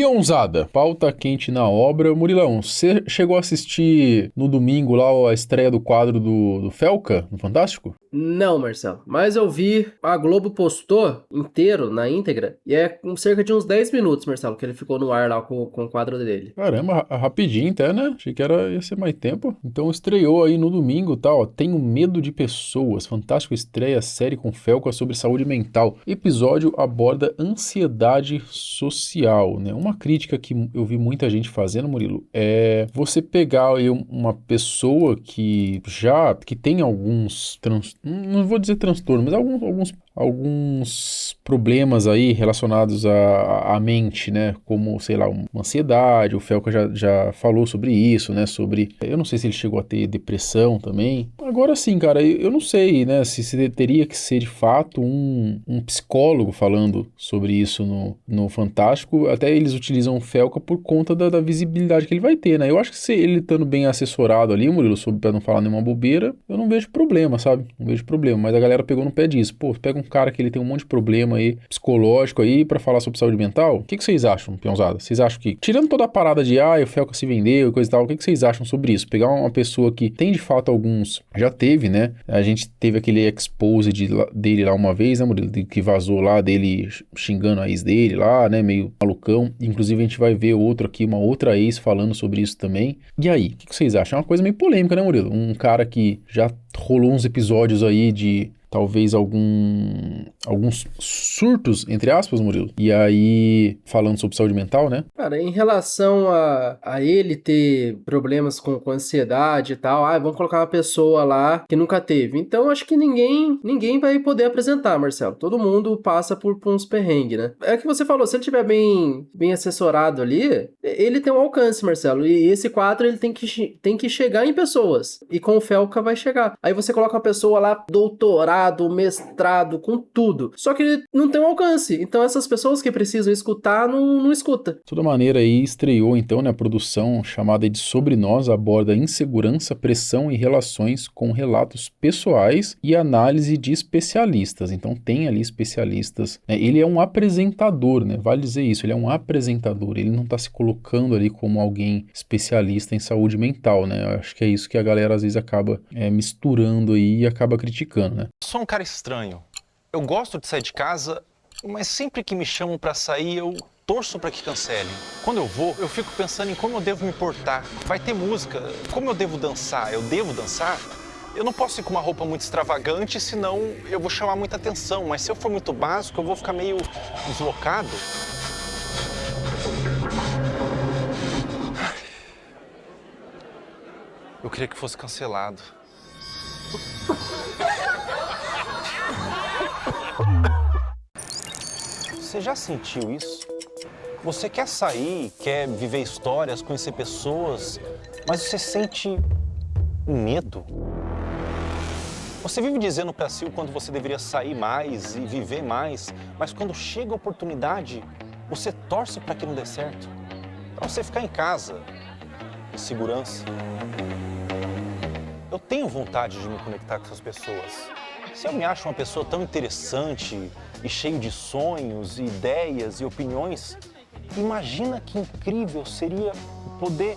Peãozada, pauta quente na obra. Murilão, você chegou a assistir no domingo lá a estreia do quadro do Felca, no Fantástico? Não, Marcelo, mas eu vi, a Globo postou inteiro, na íntegra, e é com cerca de uns 10 minutos, Marcelo, que ele ficou no ar lá com o quadro dele. Caramba, rapidinho até, né? Achei que ia ser mais tempo. Então estreou aí no domingo, tá, ó. Tenho Medo de Pessoas. Fantástico estreia série com Felca sobre saúde mental. Episódio aborda ansiedade social, né? Uma crítica que eu vi muita gente fazendo, Murilo, é você pegar aí uma pessoa que tem alguns não vou dizer transtorno, mas alguns problemas aí relacionados à mente, né? Como, sei lá, uma ansiedade. O Felca já falou sobre isso, né? Eu não sei se ele chegou a ter depressão também. Agora sim, cara, eu não sei, né? Se teria que ser de fato um psicólogo falando sobre isso no Fantástico. Até eles utilizam o Felca por conta da visibilidade que ele vai ter, né? Eu acho que se ele estando bem assessorado ali, Murilo, pra não falar nenhuma bobeira, eu não vejo problema, sabe? Não vejo problema. Mas a galera pegou no pé disso. Pô, pega um cara que ele tem um monte de problema aí, psicológico aí, pra falar sobre saúde mental. O que vocês acham, peãozada? Vocês acham que, tirando toda a parada de, o Felca se vendeu e coisa e tal, o que vocês acham sobre isso? Pegar uma pessoa que tem de fato já teve, né? A gente teve aquele expose dele lá uma vez, né, Murilo? Que vazou lá dele xingando a ex dele lá, né? Meio malucão. Inclusive a gente vai ver outro aqui, uma outra ex falando sobre isso também. E aí, o que vocês acham? É uma coisa meio polêmica, né, Murilo? Um cara que já rolou uns episódios aí de talvez alguns surtos, entre aspas, Murilo. E aí, falando sobre saúde mental, né? Cara, em relação a ele ter problemas com ansiedade e tal, vamos colocar uma pessoa lá que nunca teve. Então, acho que ninguém vai poder apresentar, Marcelo. Todo mundo passa por uns perrengues, né? É o que você falou, se ele estiver bem assessorado ali, ele tem um alcance, Marcelo. E esse quadro, ele tem que chegar em pessoas. E com o Felca vai chegar. Aí você coloca uma pessoa lá, doutorado, mestrado, com tudo. Só que ele não tem um alcance. Então essas pessoas que precisam escutar, não escuta. De toda maneira aí estreou então, né, a produção chamada de Sobre Nós, aborda insegurança, pressão e relações com relatos pessoais e análise de especialistas. Então tem ali especialistas, né? Ele é um apresentador, né? Vale dizer isso, ele é um apresentador, ele não está se colocando ali como alguém especialista em saúde mental, né? Eu acho que é isso que a galera às vezes acaba misturando aí e acaba criticando, né? Sou um cara estranho. Eu gosto de sair de casa, mas sempre que me chamam pra sair, eu torço pra que cancelem. Quando eu vou, eu fico pensando em como eu devo me portar. Vai ter música, como eu devo dançar? Eu devo dançar? Eu não posso ir com uma roupa muito extravagante, senão eu vou chamar muita atenção. Mas se eu for muito básico, eu vou ficar meio deslocado. Eu queria que fosse cancelado. Você já sentiu isso? Você quer sair, quer viver histórias, conhecer pessoas, mas você sente medo? Você vive dizendo pra si o quanto você deveria sair mais e viver mais, mas quando chega a oportunidade, você torce pra que não dê certo. Pra você ficar em casa, em segurança. Eu tenho vontade de me conectar com essas pessoas. Se eu me acho uma pessoa tão interessante e cheio de sonhos, ideias e opiniões, imagina que incrível seria poder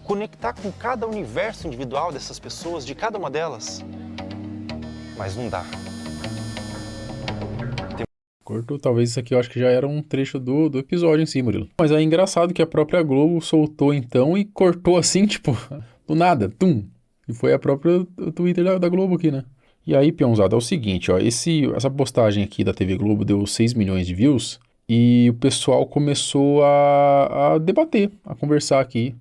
conectar com cada universo individual dessas pessoas, de cada uma delas. Mas não dá. Cortou, talvez isso aqui eu acho que já era um trecho do episódio em si, Murilo. Mas é engraçado que a própria Globo soltou então e cortou assim, tipo, do nada, tum. E foi a própria Twitter da Globo aqui, né? E aí, peãozada, é o seguinte, ó, essa postagem aqui da TV Globo deu 6 milhões de views e o pessoal começou a debater, a conversar aqui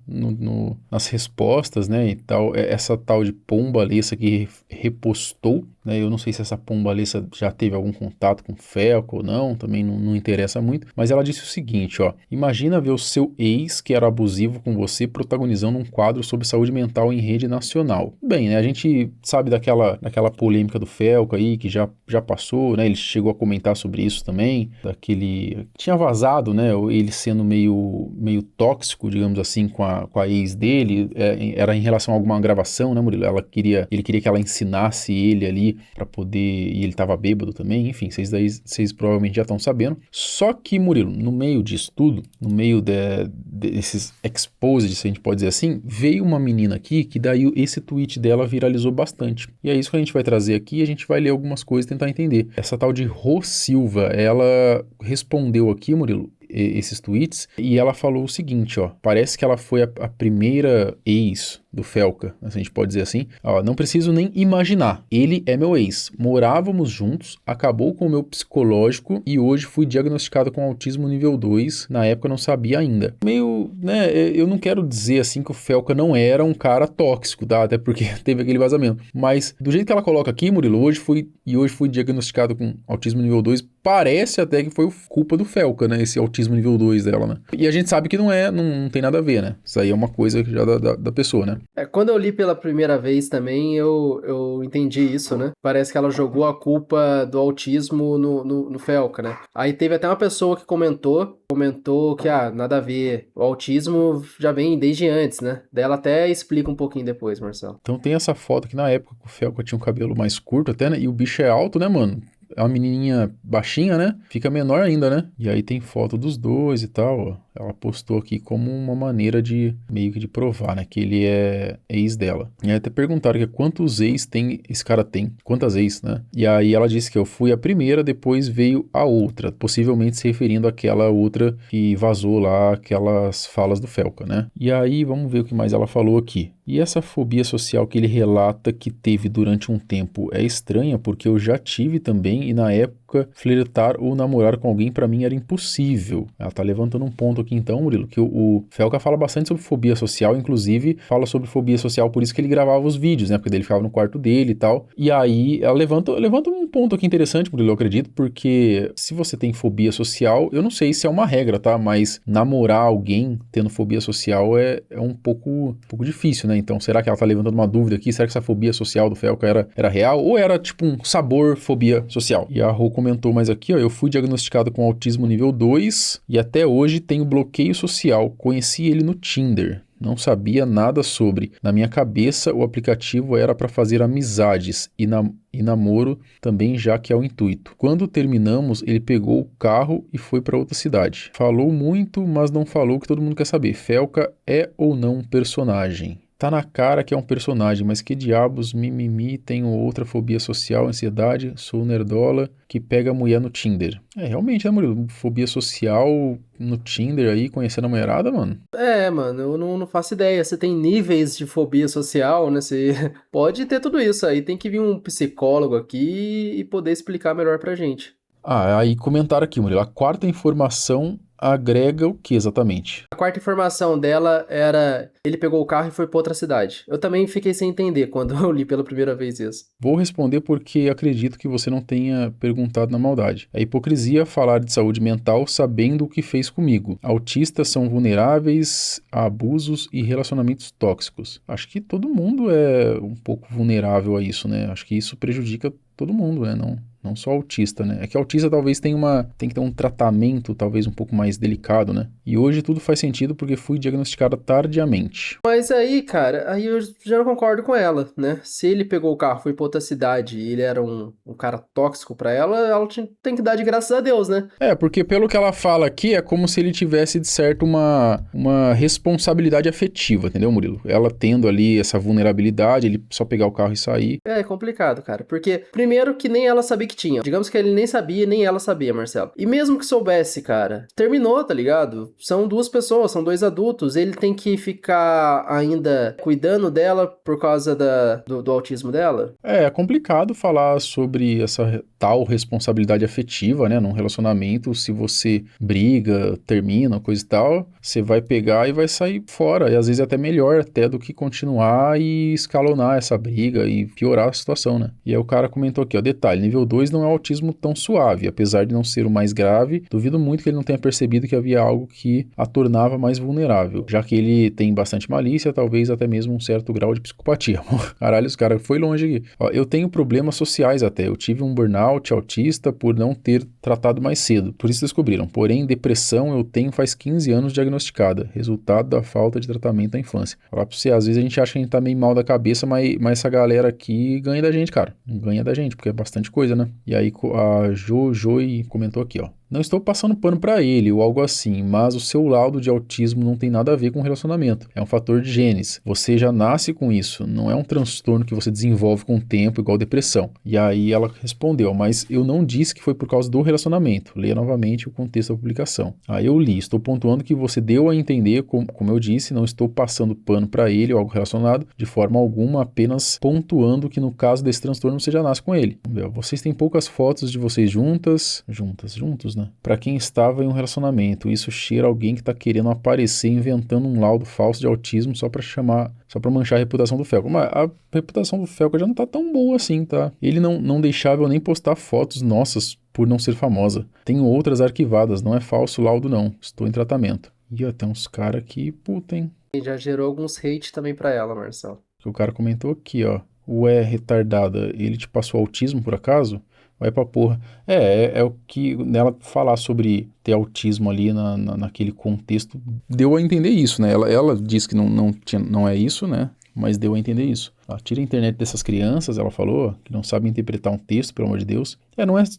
nas respostas, né, e tal. Essa tal de Pombalessa que repostou, né, eu não sei se essa Pombalessa já teve algum contato com o Felca ou não, também não interessa muito, mas ela disse o seguinte, ó: imagina ver o seu ex, que era abusivo com você, protagonizando um quadro sobre saúde mental em rede nacional. Bem, né, a gente sabe daquela polêmica do Felca aí, que já passou, né, ele chegou a comentar sobre isso também, tinha vazado, né, ele sendo meio tóxico, digamos assim, com a ex dele, era em relação a alguma gravação, né, Murilo? Ele queria que ela ensinasse ele ali ali pra poder... E ele tava bêbado também, enfim, vocês provavelmente já estão sabendo. Só que, Murilo, no meio disso tudo, no meio desses exposed, se a gente pode dizer assim, veio uma menina aqui que daí esse tweet dela viralizou bastante. E é isso que a gente vai trazer aqui, a gente vai ler algumas coisas e tentar entender. Essa tal de Rô Silva, ela respondeu aqui, Murilo, esses tweets, e ela falou o seguinte, ó, parece que ela foi a primeira ex do Felca, a gente pode dizer assim, ó, não preciso nem imaginar, ele é meu ex, morávamos juntos, acabou com o meu psicológico e hoje fui diagnosticado com autismo nível 2, na época eu não sabia ainda. Meio, né, eu não quero dizer assim que o Felca não era um cara tóxico, tá, até porque teve aquele vazamento, mas do jeito que ela coloca aqui, Murilo, hoje fui diagnosticado com autismo nível 2, parece até que foi culpa do Felca, né, esse autismo nível 2 dela, né, e a gente sabe que não tem nada a ver, né, isso aí é uma coisa já da pessoa, né. Quando eu li pela primeira vez também, eu entendi isso, né? Parece que ela jogou a culpa do autismo no Felca, né? Aí teve até uma pessoa que comentou que, nada a ver, o autismo já vem desde antes, né? Daí ela até explica um pouquinho depois, Marcelo. Então tem essa foto que na época o Felca tinha um cabelo mais curto até, né? E o bicho é alto, né, mano? É uma menininha baixinha, né? Fica menor ainda, né? E aí tem foto dos dois e tal, ó. Ela postou aqui como uma maneira de, meio que de provar, né? Que ele é ex dela. E aí até perguntaram que quantos ex esse cara tem. Quantas ex, né? E aí ela disse que eu fui a primeira, depois veio a outra. Possivelmente se referindo àquela outra que vazou lá, aquelas falas do Felca, né? E aí vamos ver o que mais ela falou aqui. E essa fobia social que ele relata que teve durante um tempo é estranha porque eu já tive também e na época flertar ou namorar com alguém pra mim era impossível. Ela tá levantando um ponto aqui então, Murilo, que o Felca fala bastante sobre fobia social, inclusive fala sobre fobia social, por isso que ele gravava os vídeos, né? Porque daí ele ficava no quarto dele e tal. E aí ela levanta um ponto aqui interessante, Murilo, eu acredito, porque se você tem fobia social, eu não sei se é uma regra, tá? Mas namorar alguém tendo fobia social é um pouco difícil, né? Então, será que ela tá levantando uma dúvida aqui? Será que essa fobia social do Felca era real? Ou era tipo um sabor fobia social? E a Rô comentou mais aqui, ó, eu fui diagnosticado com autismo nível 2 e até hoje tenho bloqueio social. Conheci ele no Tinder. Não sabia nada sobre. Na minha cabeça, o aplicativo era para fazer amizades e namoro também, já que é o intuito. Quando terminamos, ele pegou o carro e foi para outra cidade. Falou muito, mas não falou o que todo mundo quer saber. Felca é ou não um personagem? Tá na cara que é um personagem, mas que diabos, mimimi, tenho outra fobia social, ansiedade, sou nerdola, que pega a mulher no Tinder. Realmente, né, Murilo? Fobia social no Tinder aí, conhecendo a mulherada, mano? Mano, eu não faço ideia. Você tem níveis de fobia social, né? Você pode ter tudo isso aí. Tem que vir um psicólogo aqui e poder explicar melhor pra gente. Aí comentaram aqui, Murilo, a quarta informação agrega o que exatamente? A quarta informação dela era ele pegou o carro e foi pra outra cidade. Eu também fiquei sem entender quando eu li pela primeira vez isso. Vou responder porque acredito que você não tenha perguntado na maldade. É hipocrisia falar de saúde mental sabendo o que fez comigo. Autistas são vulneráveis a abusos e relacionamentos tóxicos. Acho que todo mundo é um pouco vulnerável a isso, né? Acho que isso prejudica todo mundo, né? Não só autista, né? É que autista talvez tem que ter um tratamento talvez um pouco mais delicado, né? E hoje tudo faz sentido porque fui diagnosticada tardiamente. Mas aí, cara, aí eu já não concordo com ela, né? Se ele pegou o carro, foi pra outra cidade e ele era um cara tóxico pra ela tem que dar de graças a Deus, né? Porque pelo que ela fala aqui, é como se ele tivesse, de certo, uma responsabilidade afetiva, entendeu, Murilo? Ela tendo ali essa vulnerabilidade, ele só pegar o carro e sair. É complicado, cara, porque primeiro que nem ela sabia que tinha. Digamos que ele nem sabia, nem ela sabia, Marcelo. E mesmo que soubesse, cara, terminou, tá ligado? São duas pessoas, são dois adultos, ele tem que ficar ainda cuidando dela por causa do autismo dela? É complicado falar sobre essa tal responsabilidade afetiva, né, num relacionamento. Se você briga, termina, coisa e tal, você vai pegar e vai sair fora, e às vezes é até melhor até do que continuar e escalonar essa briga e piorar a situação, né? E aí o cara comentou aqui, ó, detalhe, nível 2 2 não é um autismo tão suave. Apesar de não ser o mais grave, duvido muito que ele não tenha percebido que havia algo que a tornava mais vulnerável, já que ele tem bastante malícia, talvez até mesmo um certo grau de psicopatia. Caralho, os caras foi longe aqui. Ó, eu tenho problemas sociais até. Eu tive um burnout autista por não ter tratado mais cedo. Por isso descobriram. Porém, depressão eu tenho faz 15 anos diagnosticada. Resultado da falta de tratamento da infância. Falar pra você, às vezes a gente acha que a gente tá meio mal da cabeça, mas essa galera aqui ganha da gente, cara. Ganha da gente, porque é bastante coisa, né? E aí a Joy comentou aqui, ó. Não estou passando pano pra ele ou algo assim, mas o seu laudo de autismo não tem nada a ver com relacionamento. É um fator de genes. Você já nasce com isso. Não é um transtorno que você desenvolve com o tempo, igual depressão. E aí ela respondeu, mas eu não disse que foi por causa do relacionamento. Leia novamente o contexto da publicação. Aí eu li. Estou pontuando que você deu a entender, como eu disse, não estou passando pano pra ele ou algo relacionado de forma alguma, apenas pontuando que no caso desse transtorno você já nasce com ele. Vocês têm poucas fotos de vocês juntos, né? Pra quem estava em um relacionamento, isso cheira alguém que tá querendo aparecer inventando um laudo falso de autismo só pra manchar a reputação do Felca. Mas a reputação do Felca já não tá tão boa assim, tá? Ele não deixava eu nem postar fotos nossas por não ser famosa. Tenho outras arquivadas, não é falso laudo não, estou em tratamento. E ó, tem uns caras que, puta, hein? E já gerou alguns hate também pra ela, Marcelo. O cara comentou aqui, ó. Ué, retardada, ele te passou autismo por acaso? Vai pra porra. É o que nela falar sobre ter autismo ali naquele contexto, deu a entender isso, né? Ela disse que não é isso, né? Mas deu a entender isso. Tira a internet dessas crianças, ela falou, que não sabem interpretar um texto, pelo amor de Deus.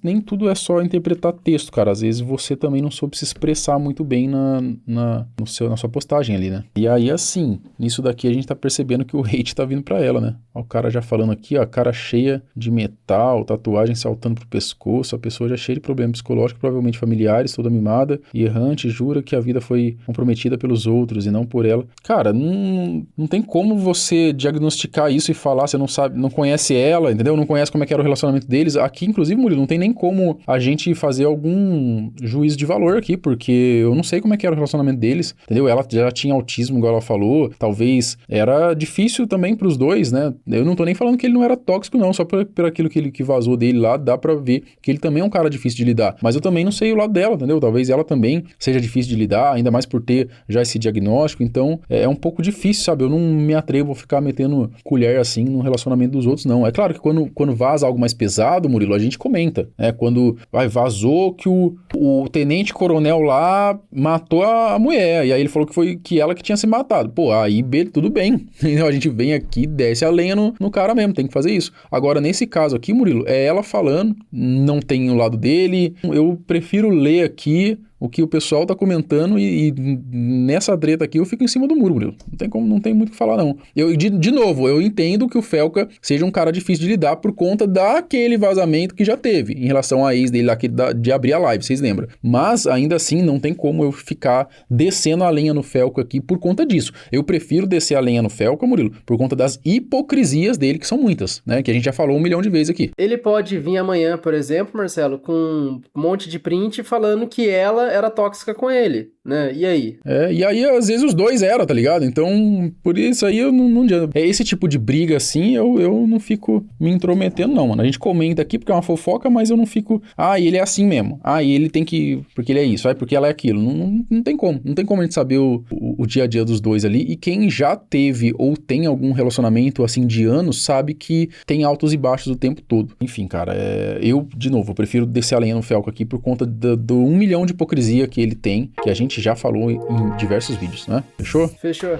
Nem tudo é só interpretar texto, cara. Às vezes você também não soube se expressar muito bem na sua postagem ali, né? E aí, assim, nisso daqui a gente tá percebendo que o hate tá vindo pra ela, né? Ó, o cara já falando aqui, ó, cara cheia de metal, tatuagem saltando pro pescoço, a pessoa já cheia de problemas psicológicos, provavelmente familiares, toda mimada e errante, jura que a vida foi comprometida pelos outros e não por ela. Cara, não tem como você diagnosticar isso e falar, você não sabe, não conhece ela, entendeu? Não conhece como é que era o relacionamento deles. Aqui, inclusive, Murilo, não tem nem como a gente fazer algum juízo de valor aqui, porque eu não sei como é que era o relacionamento deles, entendeu? Ela já tinha autismo, igual ela falou, talvez era difícil também pros dois, né? Eu não tô nem falando que ele não era tóxico, não, só por aquilo que vazou dele lá, dá pra ver que ele também é um cara difícil de lidar, mas eu também não sei o lado dela, entendeu? Talvez ela também seja difícil de lidar, ainda mais por ter já esse diagnóstico, então é um pouco difícil, sabe? Eu não me atrevo a ficar metendo colher assim no relacionamento dos outros, não. É claro que quando vaza algo mais pesado, Murilo, a gente comenta, né? Quando vazou que o tenente coronel lá matou a mulher, e aí ele falou que foi que ela que tinha se matado. Pô, aí tudo bem, entendeu? A gente vem aqui, desce a lenha no cara mesmo, tem que fazer isso. Agora, nesse caso aqui, Murilo, é ela falando, não tem o lado dele, eu prefiro ler aqui o que o pessoal tá comentando e nessa treta aqui eu fico em cima do muro, Murilo. Não tem muito o que falar, não. De novo, eu entendo que o Felca seja um cara difícil de lidar por conta daquele vazamento que já teve em relação à ex dele lá de abrir a live, vocês lembram? Mas, ainda assim, não tem como eu ficar descendo a lenha no Felca aqui por conta disso. Eu prefiro descer a lenha no Felca, Murilo, por conta das hipocrisias dele, que são muitas, né? Que a gente já falou 1 milhão de vezes aqui. Ele pode vir amanhã, por exemplo, Marcelo, com um monte de print falando que ela era tóxica com ele, né? E aí? E aí às vezes os dois eram, tá ligado? Então, por isso aí eu não adianta. Esse tipo de briga assim, eu não fico me intrometendo não, mano. A gente comenta aqui porque é uma fofoca, mas eu não fico, e ele é assim mesmo. E ele tem que, porque ele é isso, porque ela é aquilo. Não tem como. Não tem como a gente saber o dia a dia dos dois ali. E quem já teve ou tem algum relacionamento assim de anos, sabe que tem altos e baixos o tempo todo. Enfim, cara, eu, de novo, eu prefiro descer a lenha no Felco aqui por conta do 1 milhão de hipocrisia que ele tem, que a gente já falou em diversos vídeos, né? Fechou? Fechou.